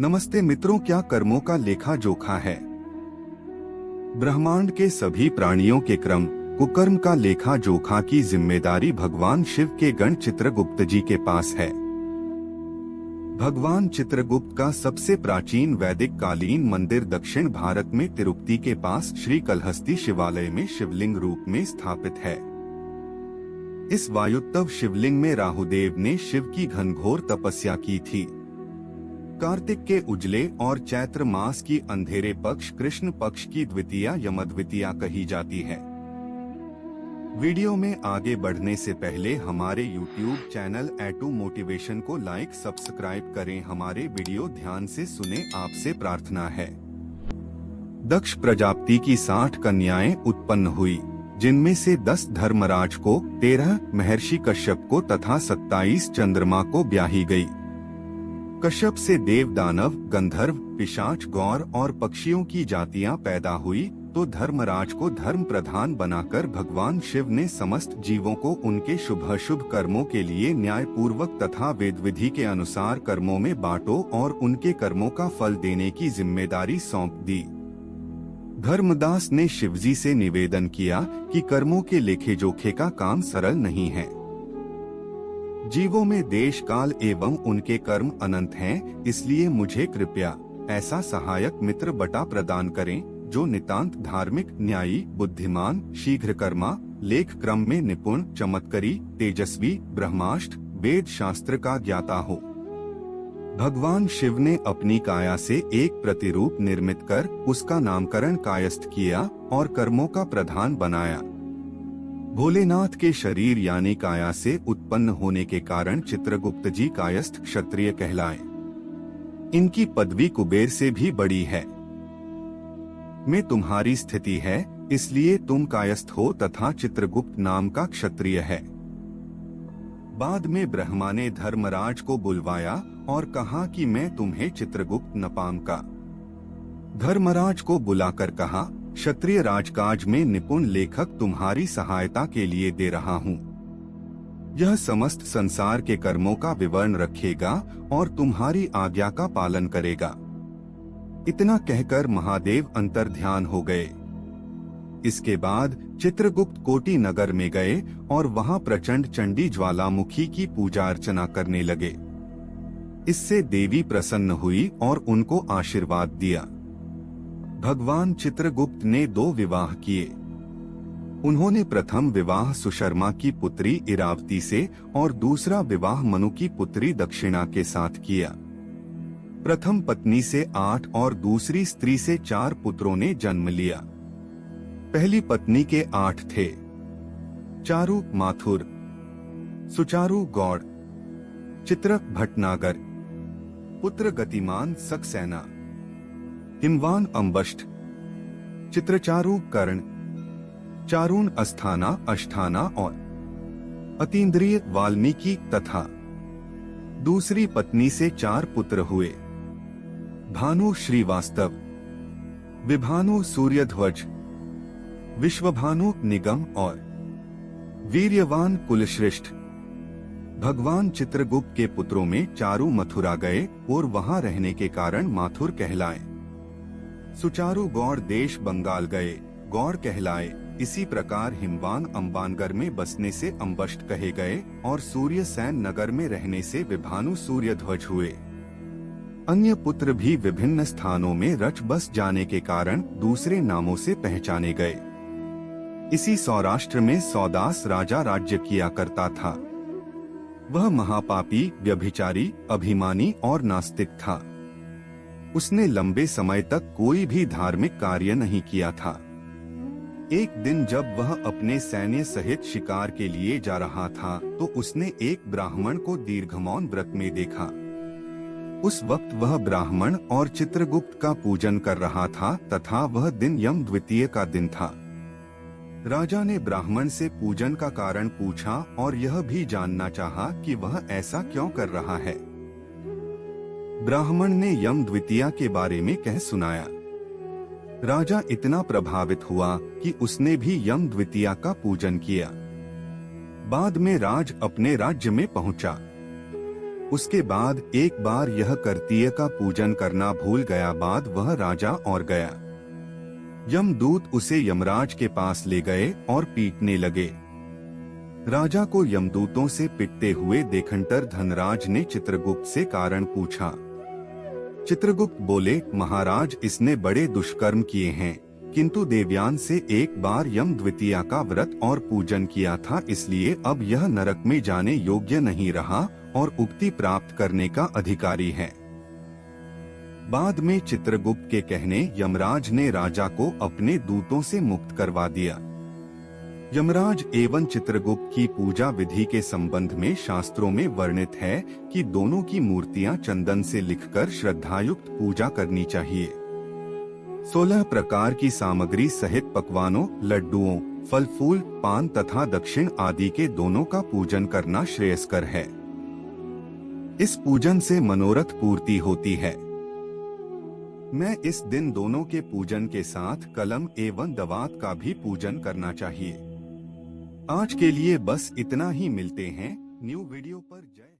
नमस्ते मित्रों, क्या कर्मों का लेखा जोखा है। ब्रह्मांड के सभी प्राणियों के क्रम कुकर्म का लेखा जोखा की जिम्मेदारी भगवान शिव के गण चित्रगुप्त जी के पास है। भगवान चित्रगुप्त का सबसे प्राचीन वैदिक कालीन मंदिर दक्षिण भारत में तिरुपति के पास श्री कलहस्ती शिवालय में शिवलिंग रूप में स्थापित है। इस वायुत्तव शिवलिंग में राहुदेव ने शिव की घनघोर तपस्या की थी। कार्तिक के उजले और चैत्र मास की अंधेरे पक्ष कृष्ण पक्ष की द्वितीया यमद्वितीया कही जाती है। वीडियो में आगे बढ़ने से पहले हमारे YouTube चैनल एटू मोटिवेशन को लाइक सब्सक्राइब करें। हमारे वीडियो ध्यान से सुने, आपसे प्रार्थना है। दक्ष प्रजापति की 60 कन्याएं उत्पन्न हुई, जिनमें से 10 धर्मराज को, 13 महर्षि कश्यप को तथा 27 चंद्रमा को ब्याही गई। कश्यप से देव, दानव, गंधर्व, पिशाच, गौर और पक्षियों की जातियां पैदा हुई, तो धर्मराज को धर्म प्रधान बनाकर भगवान शिव ने समस्त जीवों को उनके शुभ कर्मों के लिए न्याय पूर्वक तथा वेद विधि के अनुसार कर्मों में बांटो और उनके कर्मों का फल देने की जिम्मेदारी सौंप दी। धर्मदास ने शिवजी से निवेदन किया कि कर्मों के लेखे जोखे का काम सरल नहीं है। जीवों में देश काल एवं उनके कर्म अनंत हैं, इसलिए मुझे कृपया ऐसा सहायक मित्र बटा प्रदान करें जो नितांत धार्मिक, न्यायी, बुद्धिमान, शीघ्रकर्मा, लेख क्रम में निपुण, चमत्कारी, तेजस्वी, ब्रह्मास्त्र, वेद शास्त्र का ज्ञाता हो। भगवान शिव ने अपनी काया से एक प्रतिरूप निर्मित कर उसका नामकरण कायस्थ किया और कर्मों का प्रधान बनाया। भोलेनाथ के शरीर यानी काया से उत्पन्न होने के कारण चित्रगुप्त जी कायस्थ क्षत्रिय कहलाए। इनकी पदवी कुबेर से भी बड़ी है। में तुम्हारी स्थिति है, इसलिए तुम कायस्थ हो तथा चित्रगुप्त नाम का क्षत्रिय है। बाद में ब्रह्मा ने धर्मराज को बुलवाया और कहा कि मैं तुम्हें चित्रगुप्त नपाम का। धर्मराज को बुलाकर कहा, क्षत्रिय राजकाज में निपुण लेखक तुम्हारी सहायता के लिए दे रहा हूँ। यह समस्त संसार के कर्मों का विवरण रखेगा और तुम्हारी आज्ञा का पालन करेगा। इतना कहकर महादेव अंतर्ध्यान हो गए। इसके बाद चित्रगुप्त कोटि नगर में गए और वहां प्रचंड चंडी ज्वालामुखी की पूजा अर्चना करने लगे। इससे देवी प्रसन्न हुई और उनको आशीर्वाद दिया। भगवान चित्रगुप्त ने 2 विवाह किए। उन्होंने प्रथम विवाह सुशर्मा की पुत्री इरावती से और दूसरा विवाह मनु की पुत्री दक्षिणा के साथ किया। प्रथम पत्नी से 8 और दूसरी स्त्री से 4 पुत्रों ने जन्म लिया। पहली पत्नी के 8 थे। चारु माथुर, सुचारु गौड़, चित्रक भटनागर, पुत्र गतिमान सक्सेना, हिमवान अम्बष्ट, चित्रचारु कर्ण, चारुण अस्थाना अष्टाना और अतीन्द्रिय वाल्मीकि तथा दूसरी पत्नी से 4 पुत्र हुए। भानु श्रीवास्तव, विभानु सूर्यध्वज, विश्वभानु निगम और वीर्यवान कुलश्रेष्ठ। भगवान चित्रगुप्त के पुत्रों में चारु मथुरा गए और वहां रहने के कारण माथुर कहलाए। सुचारु गौड़ देश बंगाल गए, गौड़ कहलाए। इसी प्रकार हिमवान अंबानगर में बसने से अम्बष्ट कहे गए और सूर्य सैन नगर में रहने से विभानु सूर्यध्वज हुए। अन्य पुत्र भी विभिन्न स्थानों में रच बस जाने के कारण दूसरे नामों से पहचाने गए। इसी सौराष्ट्र में सौदास राजा राज्य किया करता था। वह महापापी, व्यभिचारी, अभिमानी और नास्तिक था। उसने लंबे समय तक कोई भी धार्मिक कार्य नहीं किया था। एक दिन जब वह अपने सैन्य सहित शिकार के लिए जा रहा था, तो उसने एक ब्राह्मण को दीर्घमौन व्रत में देखा। उस वक्त वह ब्राह्मण और चित्रगुप्त का पूजन कर रहा था तथा वह दिन यम द्वितीय का दिन था। राजा ने ब्राह्मण से पूजन का कारण पूछा और यह भी जानना चाहा कि वह ऐसा क्यों कर रहा है। ब्राह्मण ने यम द्वितीया के बारे में कह सुनाया। राजा इतना प्रभावित हुआ कि उसने भी यम द्वितीया का पूजन किया। बाद में राज अपने राज्य में पहुंचा। उसके बाद एक बार यह कर्तीय का पूजन करना भूल गया, बाद वह राजा और गया। यमदूत उसे यमराज के पास ले गए और पीटने लगे। राजा को यमदूतों से पिटते हुए देखकर धनराज ने चित्रगुप्त से कारण पूछा। चित्रगुप्त बोले, महाराज, इसने बड़े दुष्कर्म किए हैं, किंतु देवयान से एक बार यम द्वितीया का व्रत और पूजन किया था, इसलिए अब यह नरक में जाने योग्य नहीं रहा और उक्ति प्राप्त करने का अधिकारी है। बाद में चित्रगुप्त के कहने यमराज ने राजा को अपने दूतों से मुक्त करवा दिया। यमराज एवं चित्रगुप्त की पूजा विधि के संबंध में शास्त्रों में वर्णित है कि दोनों की मूर्तियां चंदन से लिखकर श्रद्धायुक्त पूजा करनी चाहिए। 16 प्रकार की सामग्री सहित पकवानों, लड्डुओं, फल फूल, पान तथा दक्षिण आदि के दोनों का पूजन करना श्रेयस्कर है। इस पूजन से मनोरथ पूर्ति होती है। मैं इस दिन दोनों के पूजन के साथ कलम एवं दवात का भी पूजन करना चाहिए। आज के लिए बस इतना ही, मिलते हैं न्यू वीडियो पर। जय